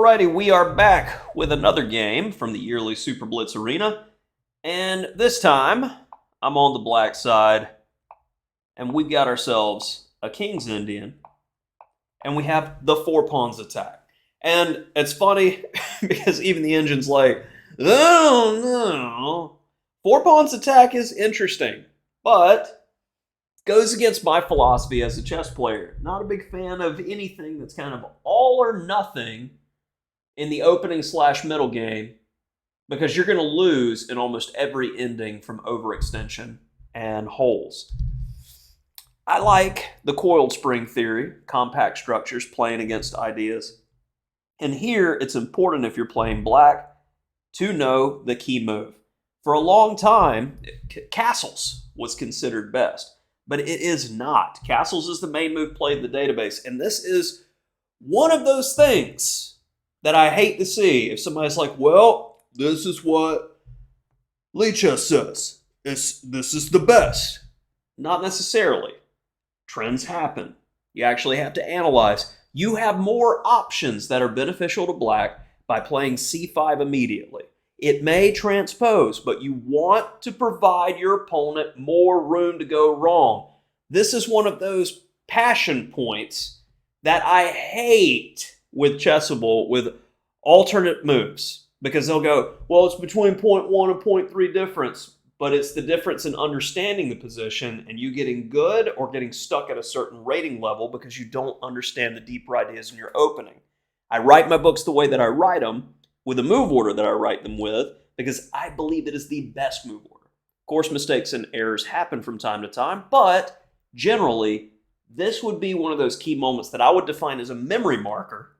Alrighty, we are back with another game from the yearly Super Blitz Arena. And this time, I'm on the black side, and we've got ourselves a King's Indian, and we have the 4 pawns attack. And it's funny, because even the engine's like, oh no. 4 pawns attack is interesting, but goes against my philosophy as a chess player. Not a big fan of anything that's kind of all or nothing in the opening / middle game, because you're going to lose in almost every ending from overextension and holes. I like the coiled spring theory, compact structures playing against ideas. And here it's important, if you're playing black, to know the key move. For a long time, castles was considered best, but it is not. Castles is the main move played in the database, and this is one of those things that I hate to see. If somebody's like, well, this is what Lichess says. This is the best. Not necessarily. Trends happen. You actually have to analyze. You have more options that are beneficial to black by playing c5 immediately. It may transpose, but you want to provide your opponent more room to go wrong. This is one of those passion points that I hate with Chessable with alternate moves, because they'll go, well, it's between 0.1 and 0.3 difference, but it's the difference in understanding the position and you getting good or getting stuck at a certain rating level because you don't understand the deeper ideas in your opening. I write my books the way that I write them, with the move order that I write them with, because I believe it is the best move order. Of course, mistakes and errors happen from time to time, but generally, this would be one of those key moments that I would define as a memory marker.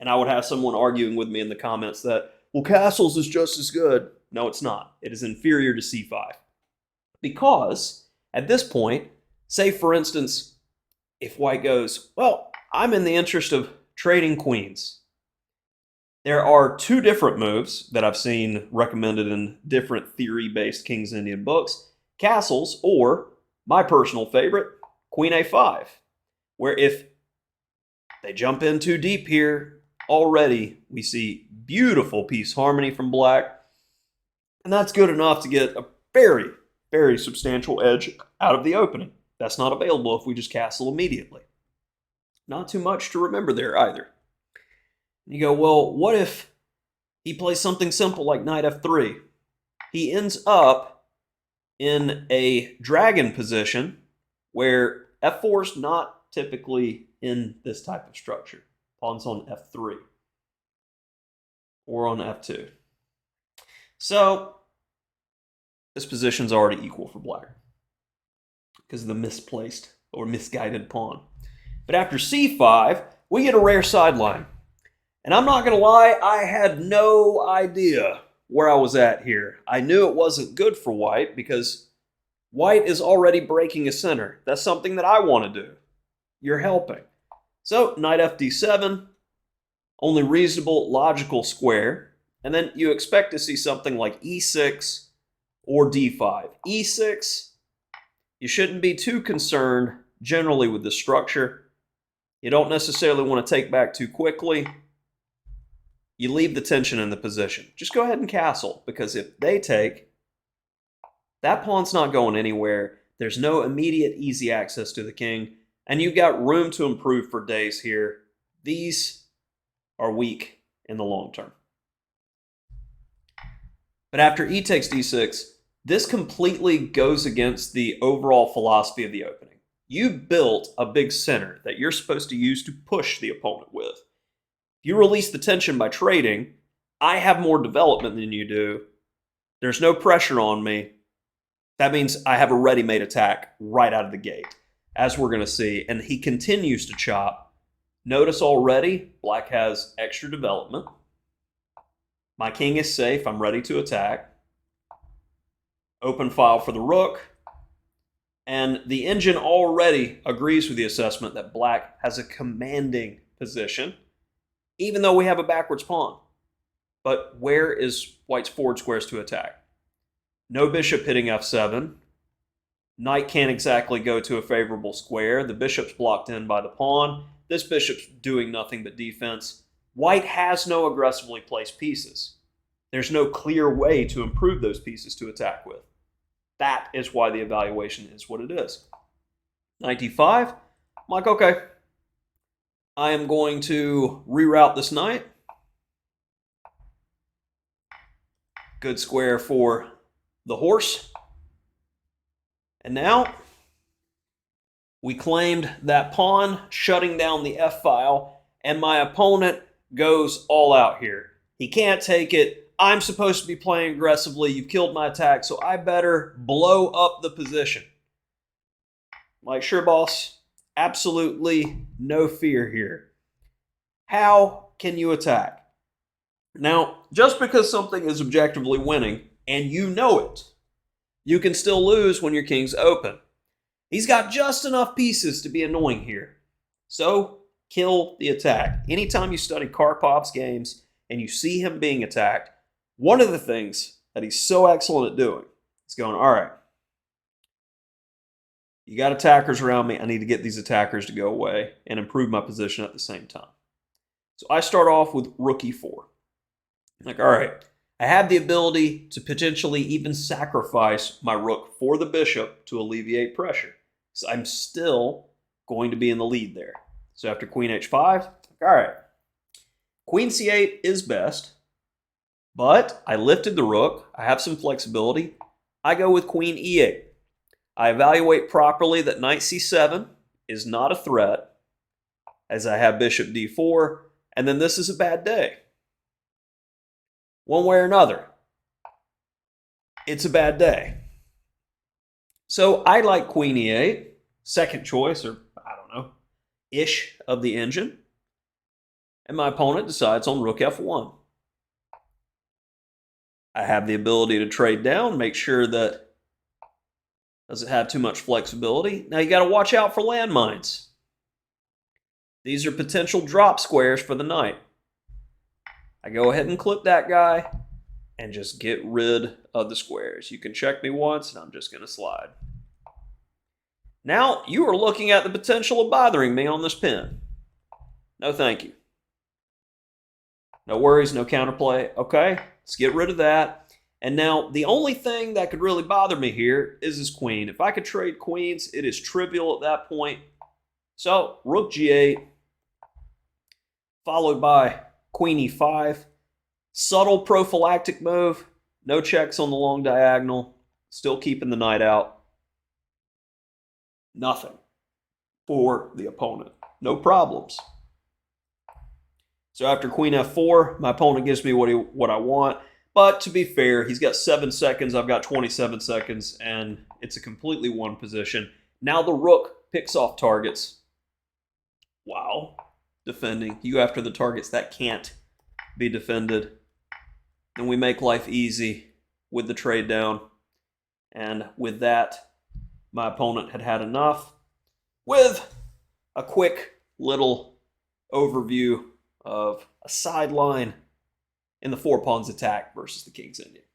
And I would have someone arguing with me in the comments that, well, castles is just as good. No, it's not. It is inferior to c5. Because at this point, say for instance, if white goes, well, I'm in the interest of trading queens. There are 2 different moves that I've seen recommended in different theory-based King's Indian books. Castles, or my personal favorite, Queen a5. Where if they jump in too deep here, already we see beautiful piece harmony from black. And that's good enough to get a very, very substantial edge out of the opening. That's not available if we just castle immediately. Not too much to remember there either. You go, well, what if he plays something simple like knight f3? He ends up in a dragon position where f4 is not typically in this type of structure. Pawn's on f3 or on f2. So this position's already equal for black because of the misplaced or misguided pawn. But after c5, we get a rare sideline. And I'm not going to lie, I had no idea where I was at here. I knew it wasn't good for white because white is already breaking a center. That's something that I want to do. You're helping. So, knight fd7, only reasonable logical square. And then you expect to see something like e6 or d5. e6, you shouldn't be too concerned generally with the structure. You don't necessarily want to take back too quickly. You leave the tension in the position. Just go ahead and castle, because if they take, that pawn's not going anywhere. There's no immediate easy access to the king, and you've got room to improve for days here. These are weak in the long term. But after e takes d6, this completely goes against the overall philosophy of the opening. You built a big center that you're supposed to use to push the opponent with. If you release the tension by trading, I have more development than you do. There's no pressure on me. That means I have a ready-made attack right out of the gate, as we're going to see. And he continues to chop. Notice already, black has extra development. My king is safe. I'm ready to attack. Open file for the rook. And the engine already agrees with the assessment that black has a commanding position, even though we have a backwards pawn. But where is white's forward squares to attack? No bishop hitting f7. Knight can't exactly go to a favorable square. The bishop's blocked in by the pawn. This bishop's doing nothing but defense. White has no aggressively placed pieces. There's no clear way to improve those pieces to attack with. That is why the evaluation is what it is. Knight d5, I'm like, okay, I am going to reroute this knight. Good square for the horse. And now we claimed that pawn, shutting down the f-file, and my opponent goes all out here. He can't take it. I'm supposed to be playing aggressively. You've killed my attack, so I better blow up the position. Like, sure, boss. Absolutely no fear here. How can you attack? Now, just because something is objectively winning, and you know it, you can still lose when your king's open. He's got just enough pieces to be annoying here. So, kill the attack. Anytime you study Karpov's games and you see him being attacked, one of the things that he's so excellent at doing is going, all right, you got attackers around me. I need to get these attackers to go away and improve my position at the same time. So I start off with rook e4. Like, all right, I have the ability to potentially even sacrifice my rook for the bishop to alleviate pressure. So I'm still going to be in the lead there. So after queen h5, all right, queen c8 is best, but I lifted the rook. I have some flexibility. I go with queen e8. I evaluate properly that knight c7 is not a threat, as I have bishop d4, and then this is a bad day. One way or another, it's a bad day. So I like queen e8, second choice, or I don't know, ish of the engine. And my opponent decides on rook f1. I have the ability to trade down, make sure that doesn't have too much flexibility. Now you got to watch out for landmines. These are potential drop squares for the knight. I go ahead and clip that guy and just get rid of the squares. You can check me once and I'm just going to slide. Now you are looking at the potential of bothering me on this pin. No thank you. No worries, no counterplay. Okay, let's get rid of that. And now the only thing that could really bother me here is this queen. If I could trade queens, it is trivial at that point. So rook g8, followed by queen e5. Subtle prophylactic move. No checks on the long diagonal. Still keeping the knight out. Nothing for the opponent. No problems. So after queen f4, my opponent gives me what I want. But to be fair, he's got 7 seconds. I've got 27 seconds. And it's a completely won position. Now the rook picks off targets. Wow. Defending. You after the targets that can't be defended. Then we make life easy with the trade down. And with that, my opponent had had enough. With a quick little overview of a sideline in the four pawns attack versus the King's Indian.